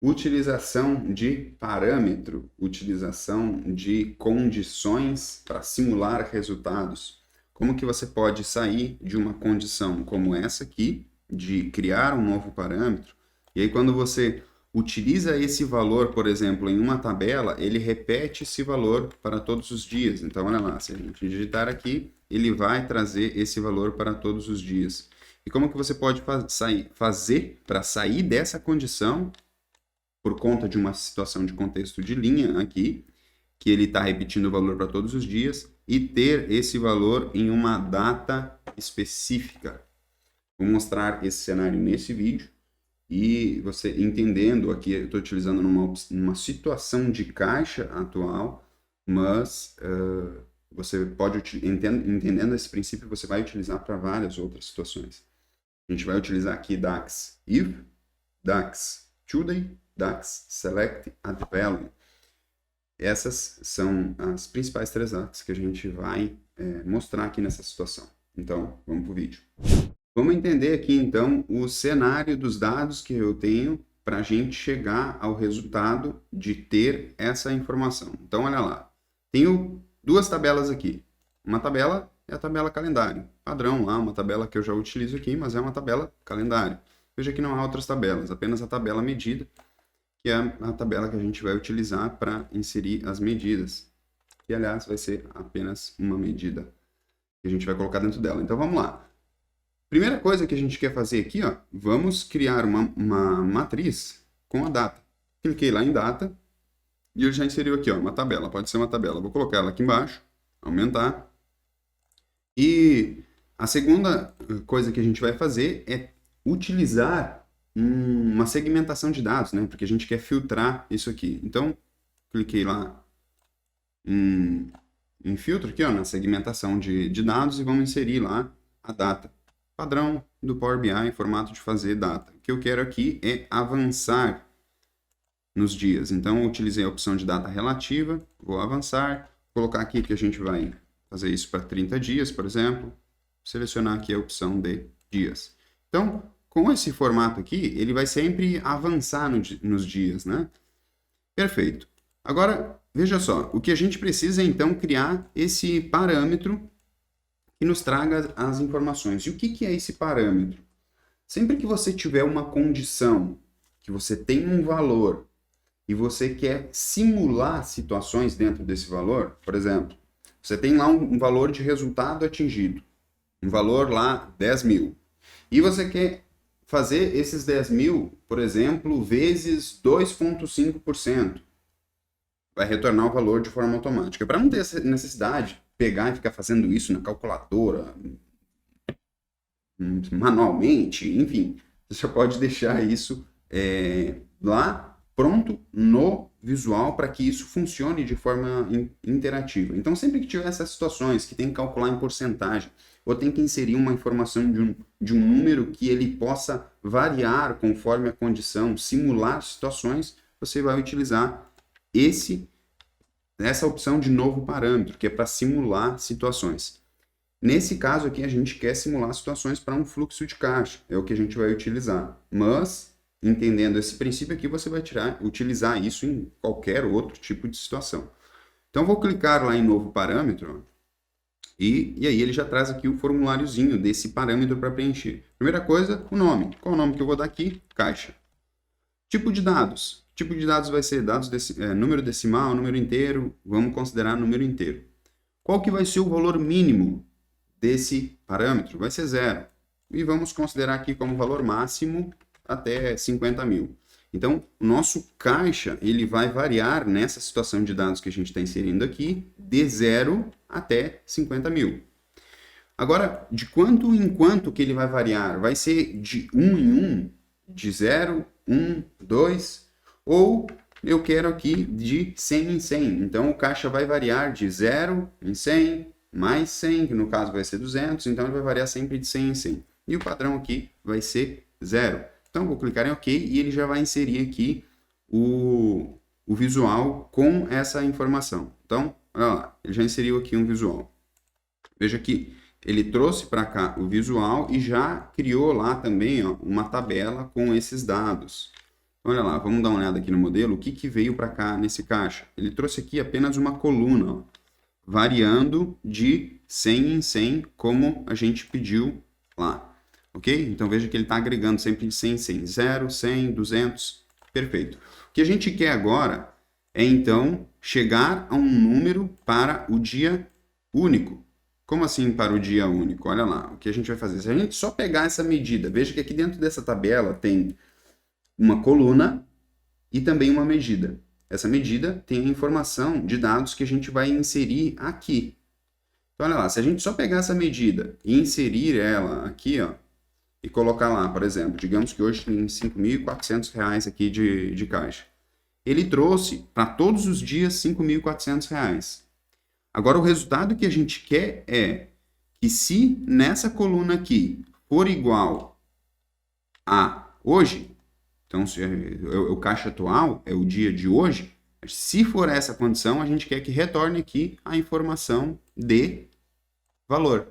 Utilização de parâmetro, utilização de condições para simular resultados. Como que você pode sair de uma condição como essa aqui, de criar um novo parâmetro, e aí quando você utiliza esse valor, por exemplo, em uma tabela, ele repete esse valor para todos os dias. Então, olha lá, se a gente digitar aqui, ele vai trazer esse valor para todos os dias. E como que você pode fazer para sair dessa condição por conta de uma situação de contexto de linha aqui, que ele está repetindo o valor para todos os dias, e ter esse valor em uma data específica. Vou mostrar esse cenário nesse vídeo, e você entendendo aqui, eu estou utilizando numa situação de caixa atual, mas você pode, entendendo esse princípio, você vai utilizar para várias outras situações. A gente vai utilizar aqui DAX if, DAX today, DAX select at value. Essas são as principais 3 DAX que a gente vai mostrar aqui nessa situação. Então, vamos para o vídeo. Vamos entender aqui, então, o cenário dos dados que eu tenho para a gente chegar ao resultado de ter essa informação. Então, olha lá. Tenho 2 tabelas aqui. Uma tabela é a tabela calendário. Padrão lá, uma tabela que eu já utilizo aqui, mas é uma tabela calendário. Veja que não há outras tabelas, apenas a tabela medida, que é a tabela que a gente vai utilizar para inserir as medidas. E, aliás, vai ser apenas uma medida que a gente vai colocar dentro dela. Então, vamos lá. Primeira coisa que a gente quer fazer aqui, ó, vamos criar uma matriz com a data. Cliquei lá em data e ele já inseriu aqui, ó, uma tabela. Pode ser uma tabela. Vou colocar ela aqui embaixo, aumentar. E a segunda coisa que a gente vai fazer é utilizar uma segmentação de dados, né? Porque a gente quer filtrar isso aqui. Então, cliquei lá em filtro aqui, ó, na segmentação de dados e vamos inserir lá a data. Padrão do Power BI, formato de fazer data. O que eu quero aqui é avançar nos dias. Então, eu utilizei a opção de data relativa, vou avançar, colocar aqui que a gente vai fazer isso para 30 dias, por exemplo. Selecionar aqui a opção de dias. Então, com esse formato aqui, ele vai sempre avançar nos dias, né? Perfeito. Agora, veja só, o que a gente precisa é, então, criar esse parâmetro que nos traga as informações. E o que é esse parâmetro? Sempre que você tiver uma condição, que você tem um valor, e você quer simular situações dentro desse valor, por exemplo, você tem lá um valor de resultado atingido, um valor lá 10.000, e você quer fazer esses 10.000, por exemplo, vezes 2,5%. Vai retornar o valor de forma automática. Para não ter essa necessidade, pegar e ficar fazendo isso na calculadora, manualmente, enfim, você já pode deixar isso lá pronto no visual para que isso funcione de forma interativa. Então, sempre que tiver essas situações que tem que calcular em porcentagem ou tem que inserir uma informação de um número que ele possa variar conforme a condição, simular situações, você vai utilizar essa opção de novo parâmetro, que é para simular situações. Nesse caso aqui, a gente quer simular situações para um fluxo de caixa, é o que a gente vai utilizar. Mas, entendendo esse princípio aqui, você vai utilizar isso em qualquer outro tipo de situação. Então, vou clicar lá em novo parâmetro, e aí ele já traz aqui o formuláriozinho desse parâmetro para preencher. Primeira coisa, o nome. Qual o nome que eu vou dar aqui? Caixa. Tipo de dados. Tipo de dados vai ser número decimal, número inteiro, vamos considerar número inteiro. Qual que vai ser o valor mínimo desse parâmetro? Vai ser 0. E vamos considerar aqui como valor máximo até 50.000. Então, o nosso caixa, ele vai variar nessa situação de dados que a gente está inserindo aqui, de 0 até 50.000. Agora, de quanto em quanto que ele vai variar? Vai ser de 1 em 1, de 0, 1, 2, ou eu quero aqui de 100 em 100. Então, o caixa vai variar de 0 em 100, mais 100, que no caso vai ser 200, então ele vai variar sempre de 100 em 100. E o padrão aqui vai ser 0. Então, vou clicar em OK e ele já vai inserir aqui o visual com essa informação. Então, olha lá, ele já inseriu aqui um visual. Veja que ele trouxe para cá o visual e já criou lá também, ó, uma tabela com esses dados. Olha lá, vamos dar uma olhada aqui no modelo. O que, que veio para cá nesse caixa? Ele trouxe aqui apenas uma coluna, ó, variando de 100 em 100, como a gente pediu lá. Ok? Então veja que ele está agregando sempre de 100 em 100. 0, 100, 200. Perfeito. O que a gente quer agora é então chegar a um número para o dia único. Como assim para o dia único? Olha lá, o que a gente vai fazer? Se a gente só pegar essa medida, veja que aqui dentro dessa tabela tem uma coluna e também uma medida. Essa medida tem a informação de dados que a gente vai inserir aqui. Então, olha lá, se a gente só pegar essa medida e inserir ela aqui, ó, e colocar lá, por exemplo, digamos que hoje tem R$ 5.400 aqui de caixa. Ele trouxe para todos os dias R$ 5.400. Agora, o resultado que a gente quer é que se nessa coluna aqui for igual a hoje, então se o caixa atual é o dia de hoje, se for essa condição, a gente quer que retorne aqui a informação de valor.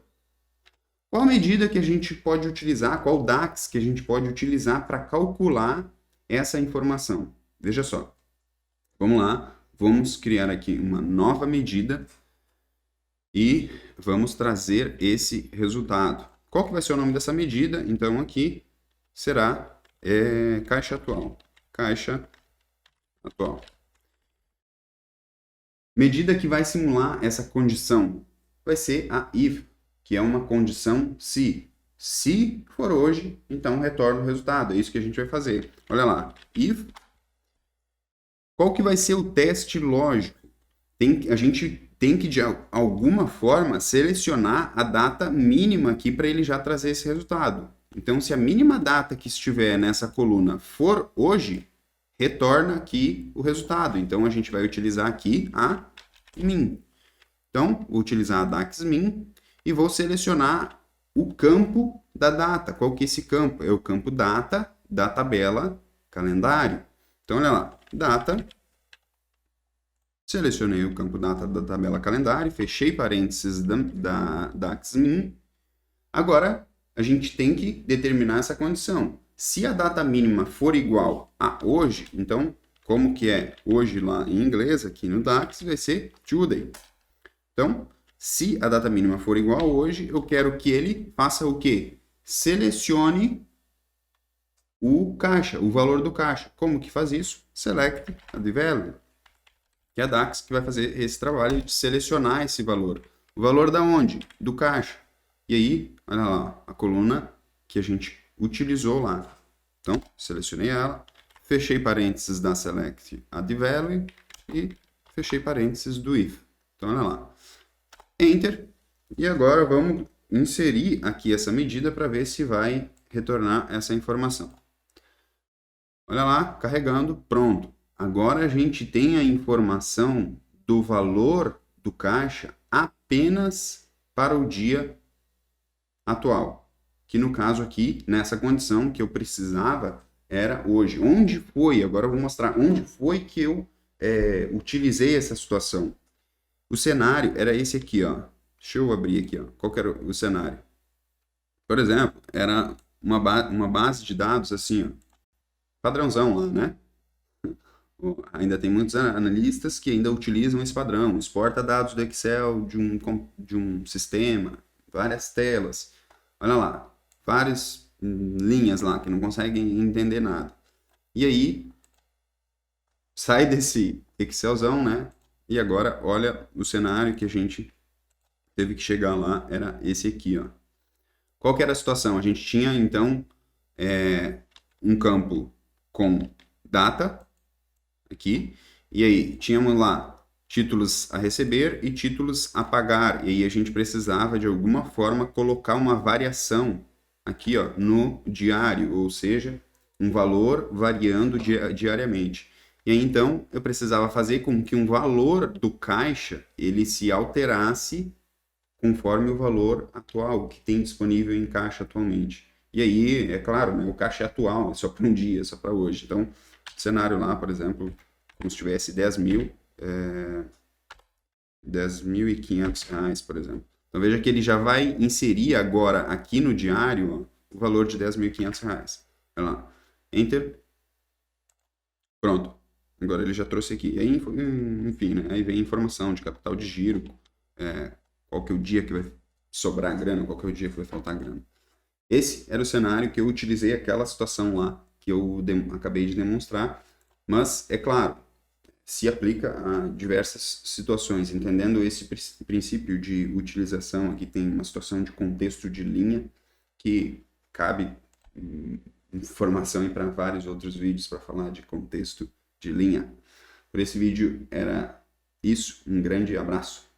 Qual medida que a gente pode utilizar, qual DAX que a gente pode utilizar para calcular essa informação? Veja só. Vamos lá, vamos criar aqui uma nova medida e vamos trazer esse resultado. Qual que vai ser o nome dessa medida? Então aqui será caixa atual. Caixa atual. Medida que vai simular essa condição vai ser a if, que é uma condição se. Se for hoje, então retorna o resultado. É isso que a gente vai fazer. Olha lá. If. Qual que vai ser o teste lógico? A gente tem que, de alguma forma, selecionar a data mínima aqui para ele já trazer esse resultado. Então, se a mínima data que estiver nessa coluna for hoje, retorna aqui o resultado. Então, a gente vai utilizar aqui a min. Então, vou utilizar a DAX-min e vou selecionar o campo da data. Qual que é esse campo? É o campo data da tabela calendário. Então, olha lá, data. Selecionei o campo data da tabela calendário, fechei parênteses da DAX-min. Agora, a gente tem que determinar essa condição. Se a data mínima for igual a hoje, então, como que é hoje lá em inglês, aqui no DAX, vai ser today. Então, se a data mínima for igual a hoje, eu quero que ele faça o quê? Selecione o caixa, o valor do caixa. Como que faz isso? Select the value. Que é a DAX que vai fazer esse trabalho de selecionar esse valor. O valor da onde? Do caixa. E aí, olha lá, a coluna que a gente utilizou lá. Então, selecionei ela, fechei parênteses da select add value e fechei parênteses do if. Então, olha lá. Enter. E agora vamos inserir aqui essa medida para ver se vai retornar essa informação. Olha lá, carregando, pronto. Agora a gente tem a informação do valor do caixa apenas para o dia atual. Que no caso aqui, nessa condição que eu precisava, era hoje. Onde foi? Agora eu vou mostrar onde foi que eu utilizei essa situação. O cenário era esse aqui, ó. Deixa eu abrir aqui, ó. Qual que era o cenário? Por exemplo, era uma base de dados assim, ó. Padrãozão lá, né? Ainda tem muitos analistas que ainda utilizam esse padrão. Exporta dados do Excel de um sistema, várias telas. Olha lá, várias linhas lá que não conseguem entender nada. E aí, sai desse Excelzão, né? E agora, olha o cenário que a gente teve que chegar lá, era esse aqui, ó. Qual que era a situação? A gente tinha, então, um campo com data, aqui, e aí tínhamos lá títulos a receber e títulos a pagar, e aí a gente precisava, de alguma forma, colocar uma variação aqui, ó, no diário, ou seja, um valor variando diariamente. E aí, então, eu precisava fazer com que um valor do caixa, ele se alterasse conforme o valor atual, que tem disponível em caixa atualmente. E aí, é claro, né, o caixa é atual, é só para um dia, é só para hoje. Então, o cenário lá, por exemplo, como se tivesse 10.500 reais, por exemplo. Então, veja que ele já vai inserir agora aqui no diário, ó, o valor de 10.500 reais. Olha lá, Enter. Pronto. Agora ele já trouxe aqui. Aí, enfim, né? Aí vem a informação de capital de giro, qual que é o dia que vai sobrar grana, qual que é o dia que vai faltar grana. Esse era o cenário que eu utilizei aquela situação lá que eu acabei de demonstrar, mas é claro, se aplica a diversas situações, entendendo esse princípio de utilização. Aqui tem uma situação de contexto de linha que cabe informação para vários outros vídeos para falar de contexto de linha. Por esse vídeo era isso, um grande abraço.